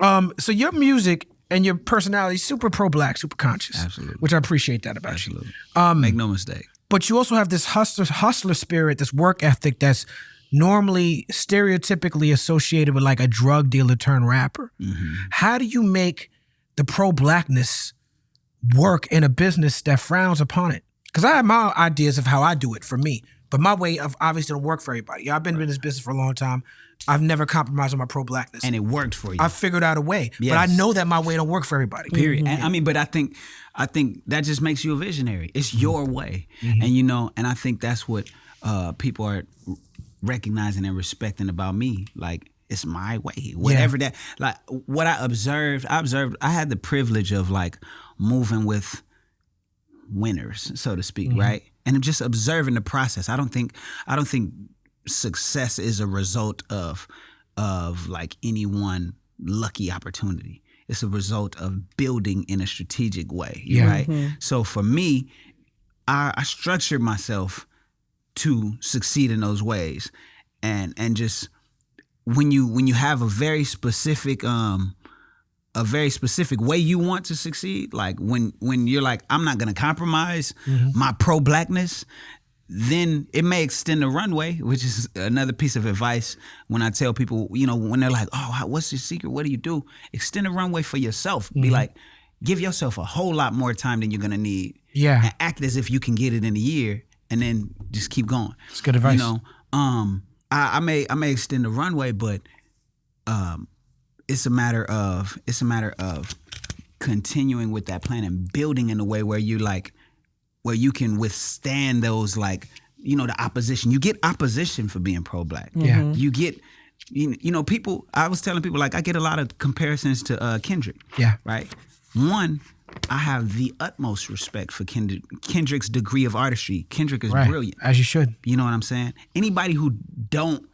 So your music and your personality is super pro-black, super conscious. Absolutely. Which I appreciate that about you. Make no mistake. But you also have this hustler spirit, this work ethic that's normally stereotypically associated with like a drug dealer turned rapper. Mm-hmm. How do you make the pro-blackness work in a business that frowns upon it? Because I have my ideas of how I do it for me, but my way of obviously don't work for everybody. I've been in this business for a long time. I've never compromised on my pro-blackness. And it worked for you. I figured out a way, yes. but I know that my way don't work for everybody. Period. And I mean, but I think that just makes you a visionary. It's your way. Mm-hmm. And you know, and I think that's what people are recognizing and respecting about me. Like, it's my way. Whatever that, like what I observed, I had the privilege of like moving with winners, so to speak, right? And I'm just observing the process. I don't think success is a result of like any one lucky opportunity. It's a result of building in a strategic way, right? Mm-hmm. So for me, I structured myself to succeed in those ways, and just when you have a very specific way you want to succeed, like when you're like, I'm not gonna compromise my pro-blackness, then it may extend the runway, which is another piece of advice when I tell people, you know, when they're like, oh, what's your secret? What do you do? Extend the runway for yourself. Be like, give yourself a whole lot more time than you're gonna need. Yeah. And act as if you can get it in a year, and then just keep going. It's good advice. You know, I may extend the runway, but it's a matter of continuing with that plan and building in a way where you like, where you can withstand those, like, you know, the opposition. You get opposition for being pro-black. Yeah. You get, you know, people, I was telling people, like, I get a lot of comparisons to Kendrick. Yeah. Right? One, I have the utmost respect for Kendrick's degree of artistry. Kendrick is brilliant. As you should. You know what I'm saying? Anybody who don't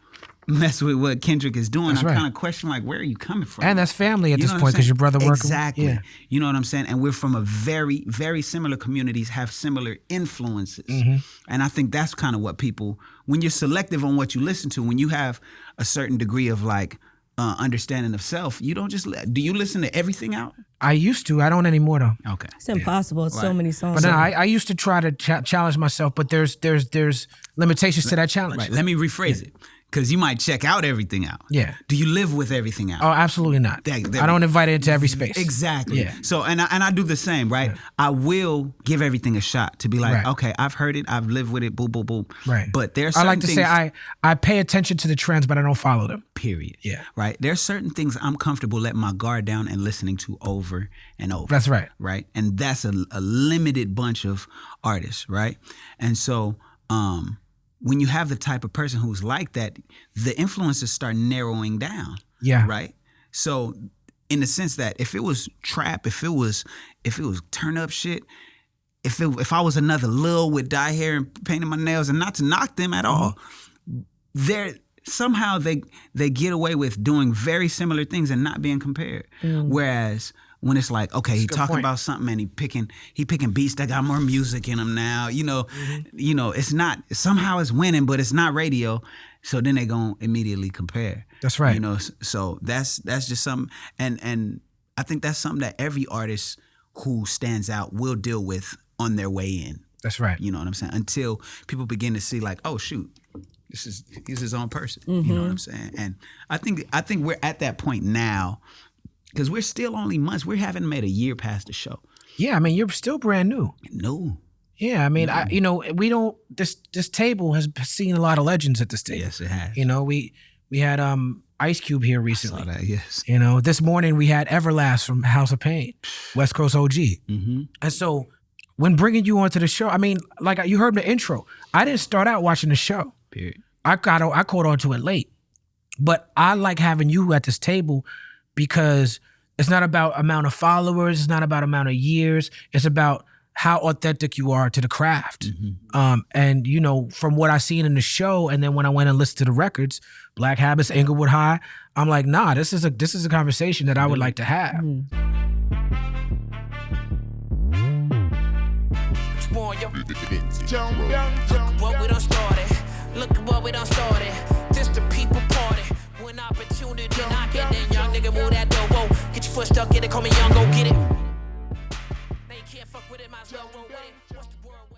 mess with what Kendrick is doing, I kind of question, like, where are you coming from? And that's family at this point, because your brother working. Exactly. Yeah. You know what I'm saying? And we're from a very, very similar communities, have similar influences. And I think that's kind of what people, when you're selective on what you listen to, when you have a certain degree of like understanding of self, you don't just, do you listen to everything out? I used to. I don't anymore though. Okay. It's impossible. It's so many songs. But no, I used to try to challenge myself, but there's limitations to that challenge. Right. Let me rephrase it. Because you might check out everything out. Yeah. Do you live with everything out? Oh, absolutely not. I don't invite it into every space. Exactly. Yeah. So, and I do the same, right? Yeah. I will give everything a shot to be like, okay, I've heard it, I've lived with it, boom, boom, boom. Right. But there's I like to say I pay attention to the trends, but I don't follow them. Period. Yeah. Right. There's certain things I'm comfortable letting my guard down and listening to over and over. That's right. Right. And that's a limited bunch of artists, right? And so, when you have the type of person who's like that, the influences start narrowing down. Yeah. Right? So in the sense that if it was trap, if it was turn up shit, if I was another Lil with dye hair and painting my nails, and not to knock them at all, somehow they get away with doing very similar things and not being compared. Whereas when it's like, okay, he talking about something and he picking beats that got more music in them now, you know, it's not, somehow it's winning, but it's not radio. So then they gonna immediately compare. That's right. You know, so that's just something, and I think that's something that every artist who stands out will deal with on their way in. That's right. You know what I'm saying? Until people begin to see like, oh shoot, he's his own person. You know what I'm saying? And I think we're at that point now. Because we're still only months. We haven't made a year past the show. Yeah, I mean, you're still brand new. No. Yeah, I mean, we don't. This table has seen a lot of legends at this table. Yes, it has. You know, we had Ice Cube here recently. I saw that, yes. You know, this morning we had Everlast from House of Pain, West Coast OG. And so, when bringing you onto the show, I mean, like you heard in the intro, I didn't start out watching the show. Period. I caught on to it late, but I like having you at this table. Because it's not about amount of followers, it's not about amount of years, it's about how authentic you are to the craft. And you know, from what I seen in the show, and then when I went and listened to the records, Black Habits, Inglewood High, I'm like, nah, this is a conversation that I would like to have. What we done started, look at what we done started. This the people party. When opportunity knocking, then young nigga move that door. Whoa. foot stuck in it, call me young, go get it. They can't fuck with it, might as well roll with it. What's the word?